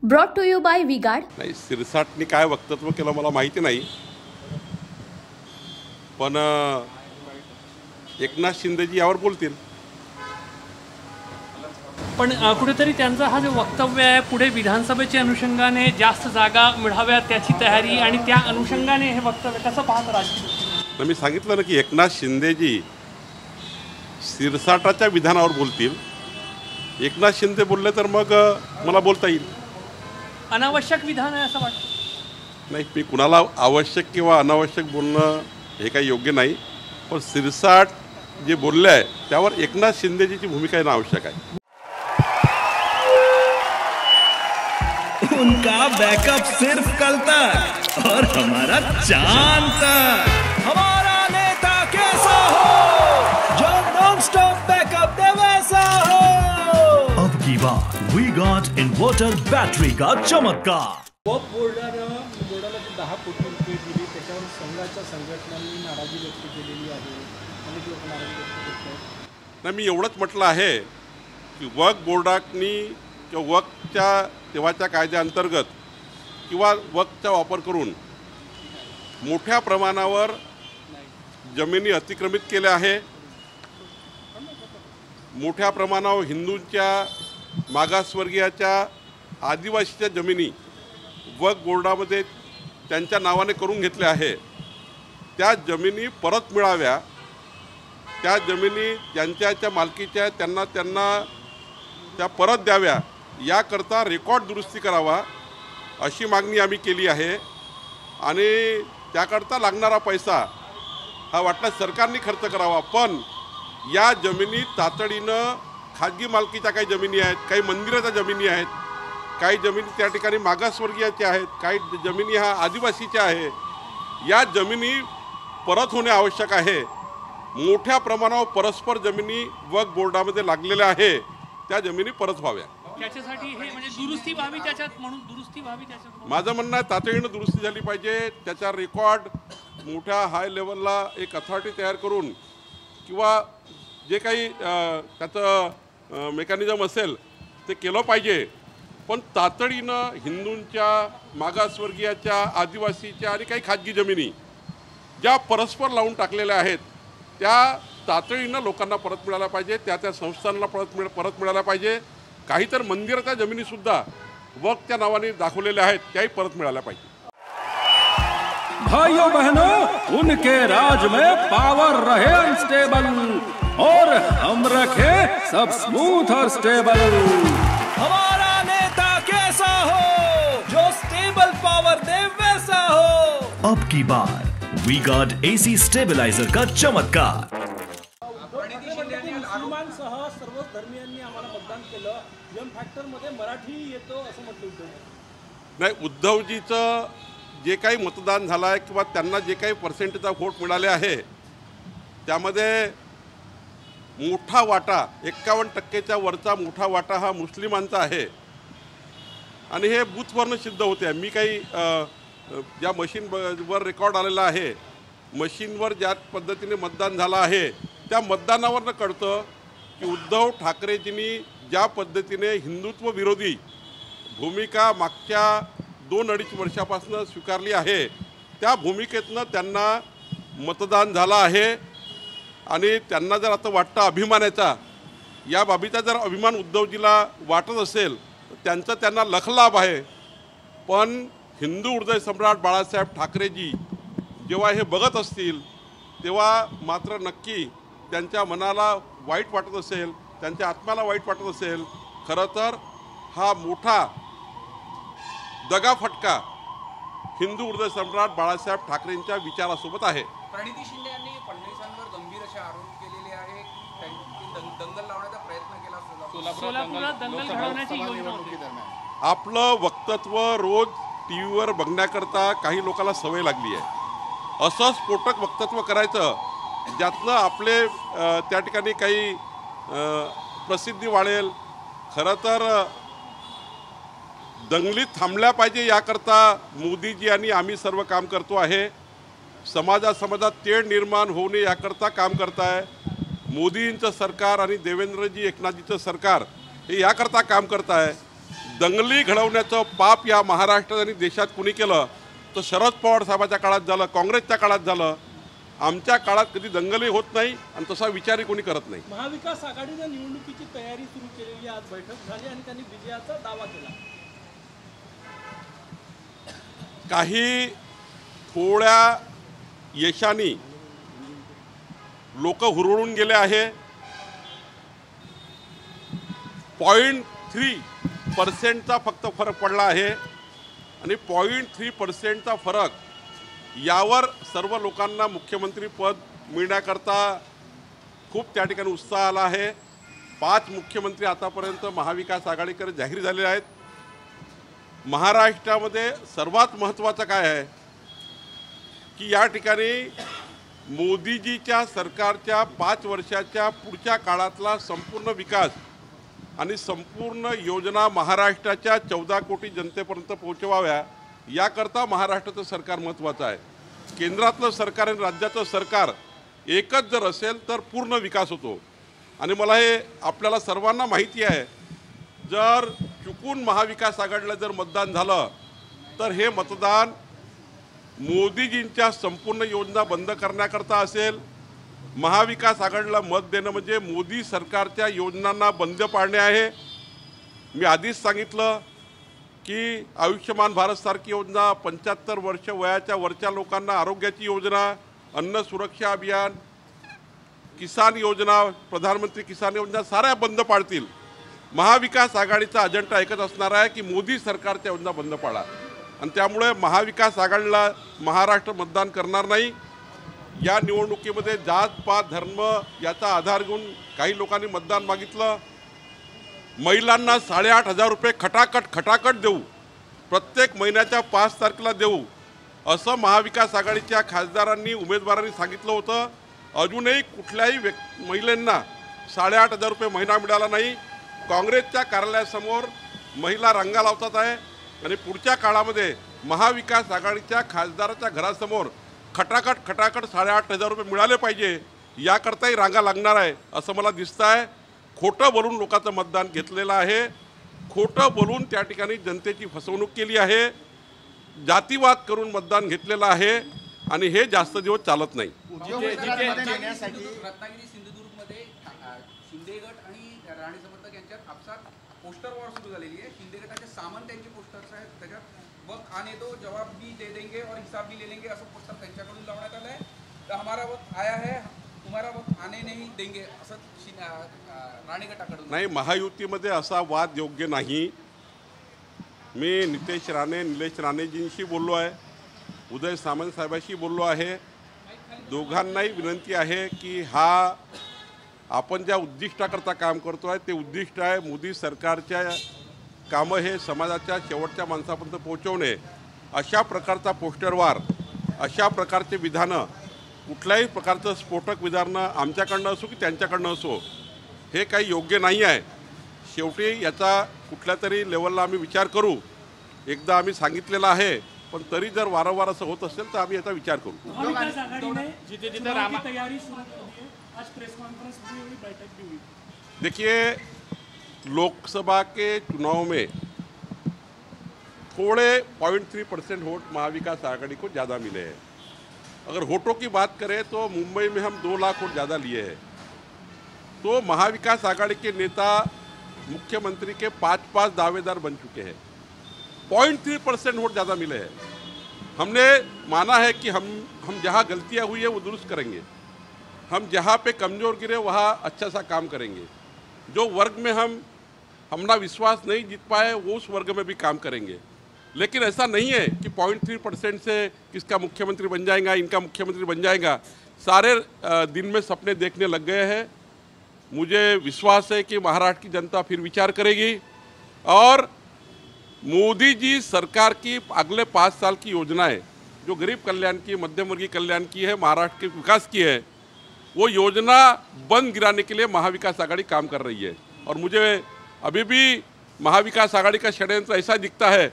Brought to you by V-Guard. नाही, सिरसाटनी काय वक्तव्य केलं मला माहिती नाही, पण एकनाथ शिंदेजी यावर बोलतील. पण कुठेतरी त्यांचा हा जो वक्तव्य आहे पुढे विधानसभेच्या अनुषंगाने जास्त जागा मिळाव्या त्याची तयारी आणि त्या अनुषंगाने हे वक्तव्य कसं पाहतं राजकीय? मी सांगितलं ना की एकनाथ शिंदेजी सिरसाटाच्या विधानावर बोलतील. एकनाथ शिंदे बोलले तर मग मला बोलता येईल. अनावश्यक विधान आहे असं वाटतं? नाही, मी कुणाला आवश्यक किंवा अनावश्यक बोलणं हे काही योग्य नाही, पण सिरसाट जे बोलले आहे त्यावर एकनाथ शिंदेजीची भूमिका येणं आवश्यक आहे. उनका बैकअप सिर्फ कल तक और हमारा चांद तक. हमारा नेता कैसा हो जो नॉन स्टॉप बैकअप दे वैसा हो. अब की बार वी गॉट इन्वर्टर बैटरी का चमत्कार. बोर्डाला 10 कोटी रुपये दिले, त्याच्यावर संघाच्या संघटनांनी नाराजी व्यक्त केलेली आहे. अनेक लोक नाराजी व्यक्त करतात. नाही, मी एवढंच म्हटलं आहे की वक्फ बोर्डानी किंवा वक्फच्या तेव्हाच्या कायद्याअंतर्गत किंवा वक्फचा वापर करून मोठ्या प्रमाणावर जमिनी अतिक्रमित केल्या आहे. मोठ्या प्रमाणावर हिंदूंच्या, मागासवर्गीयाच्या, आदिवासीच्या जमिनी वक्फ बोर्डामध्ये त्यांच्या नावाने करून घेतल्या आहे. त्या जमिनी परत मिळाव्या, त्या जमिनी ज्यांच्या मालकीच्या त्यांना त्या परत द्याव्या याकरता रेकॉर्ड दुरुस्ती करावा अशी मागणी आम्ही केली आहे. आणि त्याकरता लागणारा पैसा हा वाटल्यास सरकारने खर्च करावा. पण या जमिनी तातडीनं खाजगी मालकीच्या काही जमिनी आहेत, काही मंदिराच्या जमिनी आहेत, काही जमिनी त्या ठिकाणी मागासवर्गीयाच्या आहेत, काही जमिनी ह्या आदिवासीच्या आहे. या जमिनी परत होणे आवश्यक आहे. मोठ्या प्रमाणावर परस्पर जमिनी वक्फ बोर्डामध्ये लागलेल्या आहे, त्या जमिनी परत व्हाव्या. त्याच्यासाठी हे म्हणजे दुरुस्ती व्हावी त्याच्यात, म्हणून दुरुस्ती व्हावी त्याच्यात. माझं म्हणणं आहे तातडीनं दुरुस्ती झाली पाहिजे. त्याचा रेकॉर्ड मोठ्या हाय लेवलला एक अथॉरिटी तयार करून किंवा जे काही त्याचं मेकॅनिझम असेल ते केलं पाहिजे. पण तातडीनं हिंदूंच्या, मागासवर्गीयाच्या, आदिवासीच्या आणि काही खाजगी जमिनी ज्या परस्पर लावून टाकलेल्या आहेत त्या तातडीनं लोकांना परत मिळायला पाहिजे. त्या संस्थांना परत मिळायला पाहिजे. काही तर मंदिराच्या जमिनीसुद्धा वक्फच्या नावाने दाखवलेल्या आहेत, त्याही परत मिळाल्या पाहिजे. भाइयों बहनों, उनके राज में पावर रहे अनस्टेबल और हम रखे सब स्मूथ और स्टेबल. हमारा नेता कैसा हो जो स्टेबल पावर दे वैसा हो. अब की बार वी गॉट एसी स्टेबलाइजर का चमत्कार. मुसलमानसह सर्व धर्मीयांनी आम्हाला मतदान केलं, एम फॅक्टर मध्ये मराठी येतो असं म्हटलं होतं. नाही, उद्धवजीचं जे काही मतदान झालं आहे किंवा त्यांना जे काही पर्सेंटेजचा व्होट मिळाले आहे त्यामध्ये मोठा वाटा, 51% वरचा मोठा वाटा हा मुस्लिमांचा आहे. आणि हे बूथवरनं सिद्ध होते. मी काही ज्या मशीनवर रेकॉर्ड आलेला आहे, मशीनवर ज्या पद्धतीने मतदान झालं आहे त्या मतदानावरनं कळतं की उद्धव ठाकरेजींनी ज्या पद्धतीने हिंदुत्व विरोधी भूमिका मागच्या 2-2.5 वर्षापासून स्वीकारली आहे त्या भूमिकेतनं त्यांना मतदान झालं आहे. आणि त्यांना जर आता वाटतं अभिमानाचा, या बाबीचा जर अभिमान उद्धवजीला वाटत असेल तर त्यांचा त्यांना लखलाभ आहे. पण हिंदू हृदय सम्राट बाळासाहेब ठाकरेजी जेव्हा हे बघत असतील तेव्हा मात्र नक्की त्यांच्या मनाला वाईट वाटत असेल, त्यांच्या आत्म्याला वाईट वाटत असेल. खरं तर हा मोठा दगाफटका हिंदू हृदय सम्राट बाळासाहेब ठाकरेंच्या विचारासोबत आहे. प्रणिती शिंदे यांनी फडणवीसांवर गंभीर असे आरोप केलेले आहे की दंगल लावण्याचा प्रयत्न केला. सोलापुरात दंगल घडवण्याची योजना होती. आपलं वक्तव्य रोज टीव्हीवर बघण्याकरता काही लोकांना सवय लागली आहे. असं स्फोटक वक्तव्य करायचं ज्यातनं आपले त्या ठिकाणी काही प्रसिद्धी वाढेल. खरं तर दंगली थांबल्या पाहिजे याकरता मोदीजी आणि आम्ही सर्व काम करतो आहे. समाजात तेढ निर्माण होऊ नये याकरता काम करताय. मोदींचं सरकार आणि देवेंद्रजी एकनाथजीचं सरकार हे याकरता काम करत आहे दंगली घडवण्याचं पाप या महाराष्ट्रात आणि देशात कुणी केलं तर शरद पवार साहेबाच्या काळात झालं, काँग्रेसच्या काळात झालं. आमच्या काळात कधी दंगली होत नाही आणि तसा विचारही कोणी करत नाही. महाविकास आघाडीनं निवडणुकीची तयारी सुरू केलेली आज बैठक झाली आणि त्यांनी विजयाचा दावा केला. काही थोड्या यशाने लोक हुरळून गेले आहे. 0.3% फक्त फरक पडला आहे आणि 0.3% फरक यावर सर्व लोकांना मुख्यमंत्री पद मिळण्याकरता खूप त्या ठिकाणी उत्साह आला आहे. 5 मुख्यमंत्री आतापर्यंत महाविकास आघाडीकडे जाहीर झालेले आहेत. महाराष्ट्रामध्ये सर्वात महत्त्वाचं काय आहे की या ठिकाणी मोदीजीच्या सरकारच्या 5 वर्षाच्या पुढच्या काळातला संपूर्ण विकास आणि संपूर्ण योजना महाराष्ट्राच्या 14 कोटी जनतेपर्यंत पोहोचवाव्या याकरता महाराष्ट्राचं सरकार महत्त्वाचं आहे. केंद्रातलं सरकार आणि राज्याचं सरकार एकच जर असेल तर पूर्ण विकास होतो. आणि मला हे आपल्याला सर्वांना माहिती आहे, जर चुकून महाविकास आघाडीला जर मतदान झालं तर हे मतदान मोदीजींच्या संपूर्ण योजना बंद करण्याकरता असेल. महाविकास आघाडीला मत देणं म्हणजे मोदी सरकारच्या योजनांना बंद पाडणे आहे. मी आधीच सांगितलं की आयुष्यमान भारतसारखी योजना, 75 वर्ष वयाच्या वरच्या लोकांना आरोग्याची योजना, अन्न सुरक्षा अभियान, किसान योजना, प्रधानमंत्री किसान योजना साऱ्या बंद पाडतील. महाविकास आघाडीचा अजेंडा एकच असणार आहे की मोदी सरकारच्या योजना बंद पाडा. आणि त्यामुळे महाविकास आघाडीला महाराष्ट्र मतदान करणार नाही. या निवडणुकीमध्ये जात पात धर्म याचा आधार घेऊन काही लोकांनी मतदान मागितलं. महिलांना 8,500 रुपये खटाखट देऊ, प्रत्येक महिन्याच्या 5 तारखेला देऊ असं महाविकास आघाडीच्या खासदारांनी उमेदवारांनी सांगितलं होतं. अजूनही कुठल्याही महिलांना 8,500 रुपये महिना मिळाला नाही. काँग्रेसच्या कार्यालयासमोर महिला रांगा लावतात आहे आणि पुढच्या काळामध्ये महाविकास आघाडीच्या खासदाराच्या घरासमोर खटाखट 8,500 रुपये मिळाले पाहिजे याकरताही रांगा लागणार आहे असं मला दिसतं आहे. खोटं बोलून लोकांचं मतदान घेतलेलं आहे. खोटं बोलून त्या ठिकाणी जनतेची फसवणूक केली आहे. जातीवाद करून मतदान घेतलेलं आहे आणि हे जास्त दिवस चालत नाही. रत्नागिरी सिंधुदुर्गमध्ये शिंदे गट आणि राणे समर्थक यांच्यात आपसात पोस्टर वॉर सुरू झालेली आहे. शिंदे गटाचे सामंत यांचे पोस्टर्स आहेत, त्याच्यात वक्त आने दो, जवाब भी दे देंगे और हिसाब भी ले लेंगे असं पोस्टर त्यांच्याकडून लावण्यात आलं आहे. तर हमारा वक्त आया है, तुम्हारा वक्त आने नहीं देंगे असं राणे गटाकडून. नाही, महायुतीमध्ये असा वाद योग्य नाही. मी नितेश राणे, निलेश राणेजींशी बोललो आहे, उदय सामंत साहेबांशी बोललो आहे. दोघांनाही विनंती आहे की हा आपण ज्या उद्दिष्टाकरता काम करतो आहे ते उद्दिष्ट आहे मोदी सरकारच्या कामं हे समाजाच्या शेवटच्या माणसापर्यंत पोहोचवणे. अशा प्रकारचा पोस्टरवार, अशा प्रकारचे विधानं, कुठल्याही प्रकारचं स्फोटक विधानं आमच्याकडनं असो की त्यांच्याकडनं असो हे काही योग्य नाही आहे. शेवटी याचा कुठल्या तरी लेवलला आम्ही विचार करू. एकदा आम्ही सांगितलेलं आहे, पण तरी जर वारंवार असं होत असेल तर आम्ही याचा विचार करू. महाविकास आघाडीने चुनाव की तैयारी शुरू की है. आज प्रेस कॉन्फ्रेंस भी हुई, बैठक भी हुई. देखिए, लोकसभा के चुनाव में थोड़े 0.3% वोट महाविकास आघाड़ी को ज़्यादा मिले हैं. अगर वोटों की बात करें तो मुंबई में हम 2 लाख वोट ज़्यादा लिए हैं. तो महाविकास आघाड़ी के नेता मुख्यमंत्री के 5 दावेदार बन चुके हैं. 0.3% वोट ज़्यादा मिले हैं. हमने माना है कि हम जहाँ गलतियाँ हुई है वो दुरुस्त करेंगे. हम जहाँ पे कमज़ोर गिरे वहाँ अच्छा सा काम करेंगे. जो वर्ग में हम अपना विश्वास नहीं जीत पाए वो उस वर्ग में भी काम करेंगे. लेकिन ऐसा नहीं है कि 0.3% से किसका मुख्यमंत्री बन जाएगा, इनका मुख्यमंत्री बन जाएगा. सारे दिन में सपने देखने लग गए हैं. मुझे विश्वास है कि महाराष्ट्र की जनता फिर विचार करेगी और मोदी जी सरकार की अगले 5 साल की योजनाएं जो गरीब कल्याण की, मध्यम वर्गीय कल्याण की है, महाराष्ट्र के विकास की है, वो योजना बंद गिराने के लिए महाविकास आघाड़ी काम कर रही है. और मुझे अभी भी महाविकास आघाड़ी का षड्यंत्र ऐसा दिखता है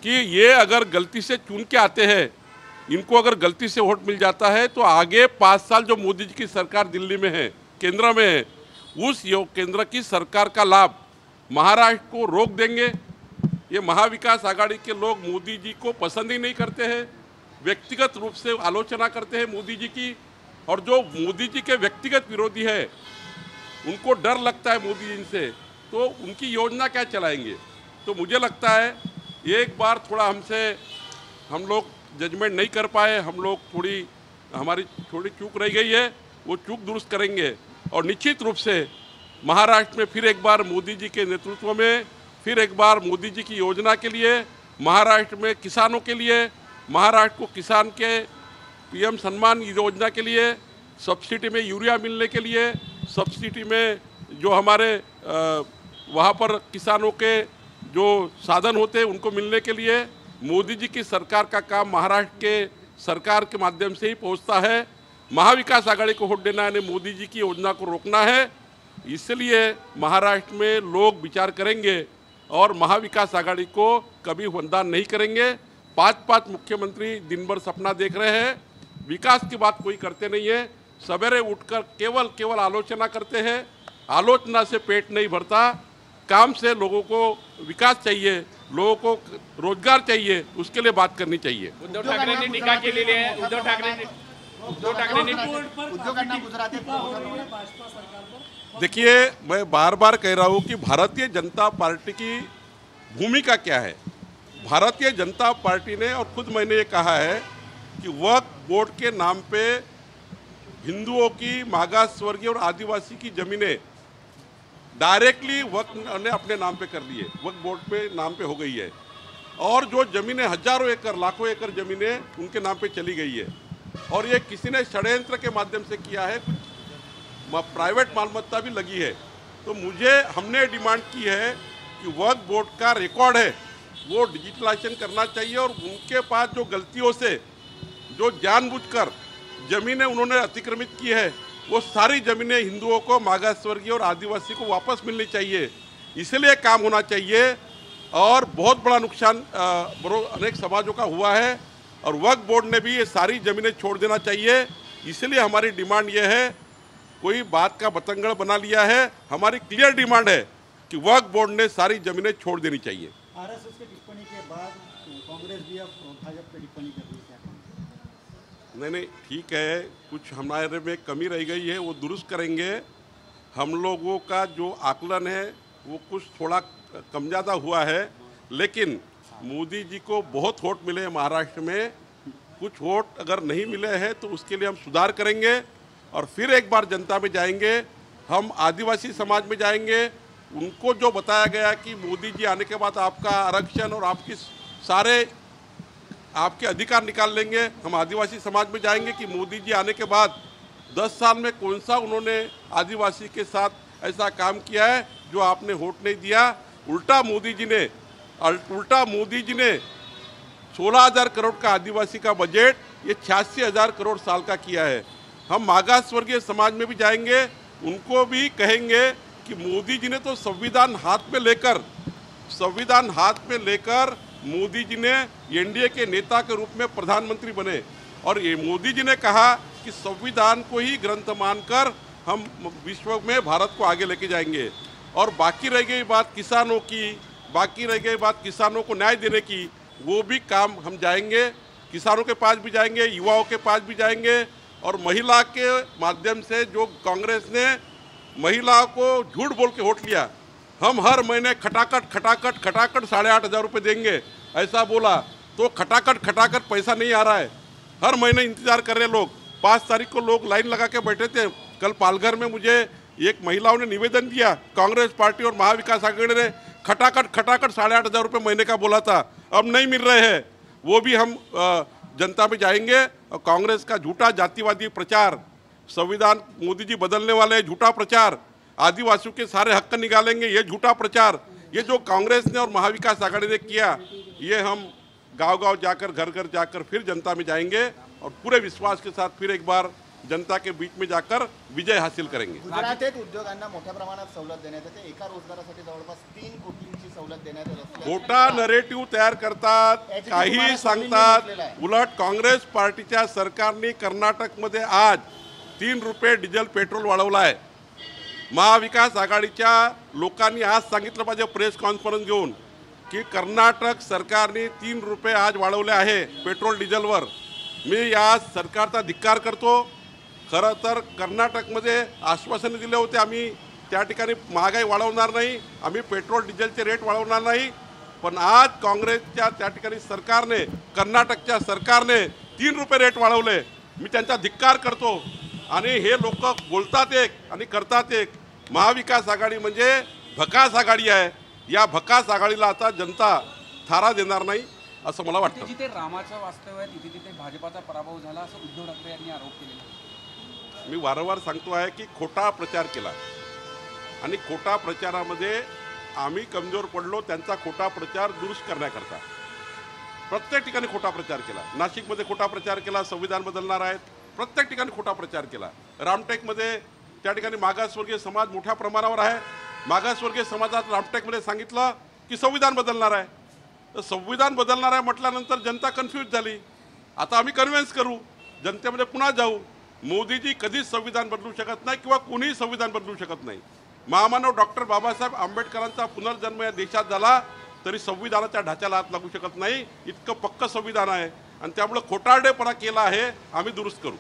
कि ये अगर गलती से चुन के आते हैं, इनको अगर गलती से वोट मिल जाता है तो आगे 5 साल जो मोदी जी की सरकार दिल्ली में है, केंद्र में है, उस केंद्र की सरकार का लाभ महाराष्ट्र को रोक देंगे ये महाविकास आघाड़ी के लोग मोदी जी को पसंद ही नहीं करते हैं, व्यक्तिगत रूप से आलोचना करते हैं मोदी जी की, और जो मोदी जी के व्यक्तिगत विरोधी है उनको डर लगता है मोदी जी से, तो उनकी योजना क्या चलाएंगे। तो मुझे लगता है एक बार थोड़ा हम लोग जजमेंट नहीं कर पाए, हमारी थोड़ी चूक रह गई है, वो चूक दुरुस्त करेंगे और निश्चित रूप से महाराष्ट्र में फिर एक बार मोदी जी के नेतृत्व में, फिर एक बार मोदी जी की योजना के लिए, महाराष्ट्र में किसानों के लिए, महाराष्ट्र को किसान के पीएम सम्मान योजना के लिए, सब्सिडी में यूरिया मिलने के लिए, सब्सिडी में जो हमारे वहाँ पर किसानों के जो साधन होते हैं उनको मिलने के लिए मोदी जी की सरकार का काम महाराष्ट्र के सरकार के माध्यम से ही पहुँचता है। महाविकास आघाड़ी को वोट देना यानी मोदी जी की योजना को रोकना है, इसलिए महाराष्ट्र में लोग विचार करेंगे और महाविकास आघाड़ी को कभी वंदन नहीं करेंगे। 5 मुख्यमंत्री दिन भर सपना देख रहे हैं, विकास की बात कोई करते नहीं है, सवेरे उठकर केवल आलोचना करते हैं। आलोचना से पेट नहीं भरता, काम से लोगों को विकास चाहिए, लोगों को रोजगार चाहिए, उसके लिए बात करनी चाहिए। उद्धव ठाकरे ने टीका केलेली आहे। उद्धव ठाकरे ने उद्योगांना गुजराती देखिए, मैं बार बार कह रहा हूँ कि भारतीय जनता पार्टी की भूमिका क्या है। भारतीय जनता पार्टी ने और खुद मैंने ये कहा है कि वक्फ बोर्ड के नाम पे हिंदुओं की, मागास वर्गीय और आदिवासी की जमीनें डायरेक्टली वक्फ ने अपने नाम पे कर लिए, वक्फ बोर्ड पे नाम पे हो गई है, और जो जमीनें हजारों एकड़ लाखों एकड़ जमीनें उनके नाम पे चली गई है, और ये किसी ने षड्यंत्र के माध्यम से किया है, कुछ प्राइवेट मालमत्ता भी लगी है। तो हमने डिमांड की है कि वक्फ बोर्ड का रिकॉर्ड है वो डिजिटलाइजेशन करना चाहिए, और उनके पास जो गलतियों से जो जानबूझकर जमीनें उन्होंने अतिक्रमित की है वो सारी जमीनें हिंदुओं को, मागास वर्गीय और आदिवासी को वापस मिलनी चाहिए, इसलिए काम होना चाहिए। और बहुत बड़ा नुकसान अनेक समाजों का हुआ है, और वक्फ बोर्ड ने भी ये सारी ज़मीनें छोड़ देना चाहिए। इसलिए हमारी डिमांड ये है, कोई बात का बतंगड़ बना लिया है, हमारी क्लियर डिमांड है कि वक्फ बोर्ड ने सारी ज़मीनें छोड़ देनी चाहिए। आरएसएस की टिप्पणी के बाद कांग्रेस भी अब भाजपा पे टिप्पणी कर रही है। नहीं, ठीक है, कुछ हमारे में कमी रह गई है, वो दुरुस्त करेंगे। हम लोगों का जो आकलन है वो कुछ थोड़ा कम ज़्यादा हुआ है, लेकिन मोदी जी को बहुत वोट मिले हैं महाराष्ट्र में, कुछ वोट अगर नहीं मिले हैं तो उसके लिए हम सुधार करेंगे और फिर एक बार जनता में जाएंगे। हम आदिवासी समाज में जाएंगे, उनको जो बताया गया कि मोदी जी आने के बाद आपका आरक्षण और आपके अधिकार निकाल लेंगे, हम आदिवासी समाज में जाएंगे कि मोदी जी आने के बाद 10 साल में कौन सा उन्होंने आदिवासी के साथ ऐसा काम किया है जो आपने वोट नहीं दिया। उल्टा मोदी जी ने 16,000 करोड़ का आदिवासी का बजट ये 86,000 करोड़ साल का किया है। हम मागास वर्गीय समाज में भी जाएंगे, उनको भी कहेंगे कि मोदी जी ने तो संविधान हाथ में लेकर मोदी जी ने एनडीए के नेता के रूप में प्रधानमंत्री बने, और ये मोदी जी ने कहा कि संविधान को ही ग्रंथ मानकर हम विश्व में भारत को आगे लेके जाएंगे। और बाकी रह गई बात किसानों को न्याय देने की, वो भी काम हम जाएंगे, किसानों के पास भी जाएंगे, युवाओं के पास भी जाएंगे। और महिला के माध्यम से जो कांग्रेस ने महिला को झूठ बोल के वोट लिया, हम हर महीने खटाखट 8,500 रुपये देंगे ऐसा बोला, तो खटाखट पैसा नहीं आ रहा है, हर महीने इंतजार कर रहे लोग। 5 तारीख को लोग लाइन लगा के बैठे थे। कल पालघर में मुझे एक महिलाओं ने निवेदन दिया, कांग्रेस पार्टी और महाविकास आघाड़ी ने खटाखट 8,500 रुपये महीने का बोला था, अब नहीं मिल रहे हैं। वो भी हम जनता में जाएंगे और कांग्रेस का झूठा जातिवादी प्रचार, संविधान मोदी जी बदलने वाले हैं, झूठा प्रचार, आदिवासियों के सारे हक निकालेंगे, ये झूठा प्रचार, ये जो कांग्रेस ने और महाविकास आघाड़ी ने किया, ये हम गांव-गांव जाकर, घर-घर जाकर फिर जनता में जाएंगे और पूरे विश्वास के साथ फिर एक बार जनता के बीच में जाकर विजय हासिल करेंगे। गुजरातेत उद्योगांना मोठ्या प्रमाणात सवलत देण्यात येते, एका रोजगारासाठी जवळपास 3 कोटींची सवलत देण्यात येत असल्याचे खोटा नरेटिव्ह तयार करतात, काही सांगतात। उलट काँग्रेस पार्टीच्या सरकारने कर्नाटकमध्ये आज 3 रुपये डिझेल पेट्रोल वाढवला आहे। महाविकास आघाडीच्या लोकांनी आज सांगितलं पाहिजे प्रेस कॉन्फरन्स घेऊन की कर्नाटक सरकारने 3 रुपये आज वाढवले आहे पेट्रोल डिझेलवर. मी या सरकारचा धिक्कार करतो. खरं तर कर्नाटकमध्ये आश्वासने दिले होते, आम्ही त्या ठिकाणी महागाई वाढवणार नाही, आम्ही पेट्रोल डिझेलचे रेट वाढवणार नाही. पण आज काँग्रेसच्या त्या ठिकाणी सरकारने, कर्नाटकच्या सरकारने 3 रुपये रेट वाढवले. मी त्यांचा धिक्कार करतो. आणि हे लोक बोलतात एक आणि करतात एक. महाविकास आघाडी म्हणजे भकास आघाडी आहे. या भकास आघाडीला आता जनता थारा देणार नाही असं मला वाटतं. जिथे रामाचं वास्तव आहे तिथे तिथे भाजपाचा पराभव झाला असं उद्धव ठाकरे यांनी आरोप केलेला. मी वारंवार सांगतो आहे की खोटा प्रचार केला आणि खोटा प्रचारामध्ये आम्ही कमजोर पडलो. त्यांचा खोटा प्रचार दुरुस्त करण्याकरता प्रत्येक ठिकाणी खोटा प्रचार केला. नाशिकमध्ये खोटा प्रचार केला, संविधान बदलणार आहेत. प्रत्येक ठिकाणी खोटा प्रचार केला. रामटेकमध्ये त्या ठिकाणी मागासवर्गीय समाज मोठ्या प्रमाणावर आहे. मागासवर्गीय समाजात रामटेकमध्ये सांगितलं की संविधान बदलणार आहे. तर संविधान बदलणार आहे म्हटल्यानंतर जनता कन्फ्यूज झाली. आता आम्ही कन्व्हिन्स करू, जनतेमध्ये पुन्हा जाऊ. मोदीजी कधीच संविधान बदलू शकत नाही किंवा कोणीही संविधान बदलू शकत नाही. महामानव डॉक्टर बाबासाहेब आंबेडकरांचा पुनर्जन्म या देशात झाला तरी संविधानाच्या ढाच्याला हात लागू शकत नाही. इतकं पक्कं संविधान आहे आणि त्यामुळे खोटारडेपणा केला आहे, आम्ही दुरुस्त करू.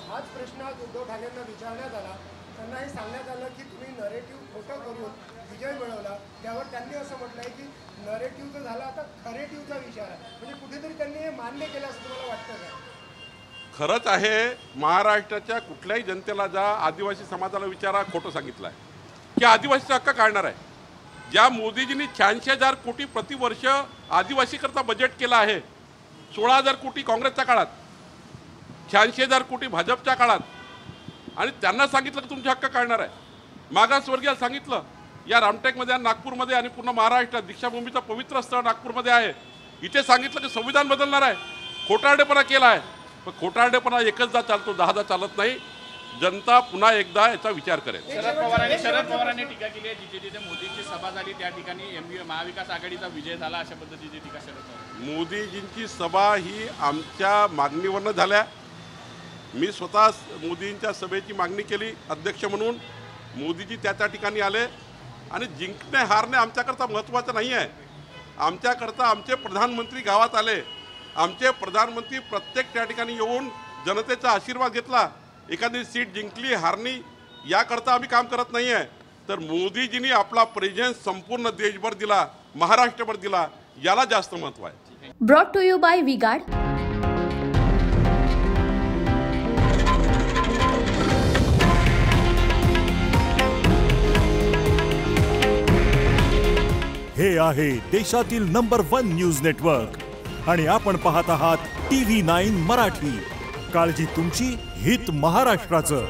हाच प्रश्न आज उद्धव ठाकरेंना विचारण्यात आला. त्यांना हे सांगण्यात आलं की तुम्ही नरेटिव्ह खोटं करून विजय मिळवला. त्यावर त्यांनी असं म्हटलंय की नरेटिव्ह झाला, आता खरेटिव्हचा विचार आहे. म्हणजे कुठेतरी त्यांनी हे मान्य केलं असं तुम्हाला वाटतं का? खरंच आहे. महाराष्ट्राच्या कुठल्याही जनतेला जा, आदिवासी समाजाला विचारा, खोटं सांगितलं आहे की आदिवासीचा हक्क काढणार आहे. ज्या मोदीजींनी 86,000 कोटी प्रतिवर्ष आदिवासीकरता बजेट केलं आहे, 16,000 कोटी काँग्रेसच्या काळात, 86,000 कोटी भाजपच्या काळात, आणि त्यांना सांगितलं की तुमचे हक्क काढणार आहे. मागासवर्गीयाला सांगितलं. या रामटेकमध्ये, नागपूरमध्ये आणि पूर्ण महाराष्ट्रात दीक्षाभूमीचं पवित्र स्थळ नागपूरमध्ये आहे, इथे सांगितलं की संविधान बदलणार आहे. खोटारडेपणा केला आहे. पण खोटारडेपणा एकचदा चालतो, 10दा चालत नाही. जनता पुन्हा एकदा याचा विचार करेल. शरद पवारांनी टीका केली आहे. जिथे जिथे मोदींची सभा झाली त्या ठिकाणी महाविकास आघाडीचा विजय झाला, अशा पद्धतीची टीका शरद पवार. मोदीजींची सभा ही आमच्या मागणीवरनं झाल्या. मी स्वतः मोदींच्या सभेची मागणी केली अध्यक्ष म्हणून. मोदीजी त्या ठिकाणी आले. आणि जिंकणे हारणे आमच्याकरता महत्त्वाचं नाही आहे. आमच्याकरता आमचे प्रधानमंत्री गावात आले. आमचे प्रधानमंत्री प्रत्येक त्या ठिकाणी येऊन जनतेचा आशीर्वाद घेतला. एखादी सीट जिंकली हारणी याकरता आम्ही काम करत नाही आहे. तर मोदीजींनी आपला प्रेझेन्स संपूर्ण देशभर दिला, महाराष्ट्रभर दिला, याला जास्त महत्त्व आहे. Brought to you by V-Guard. हे आहे देशातील नंबर 1 न्यूज नेटवर्क आणि आपण पाहत आहात TV9 मराठी. काळजी तुमची, हित महाराष्ट्राचं.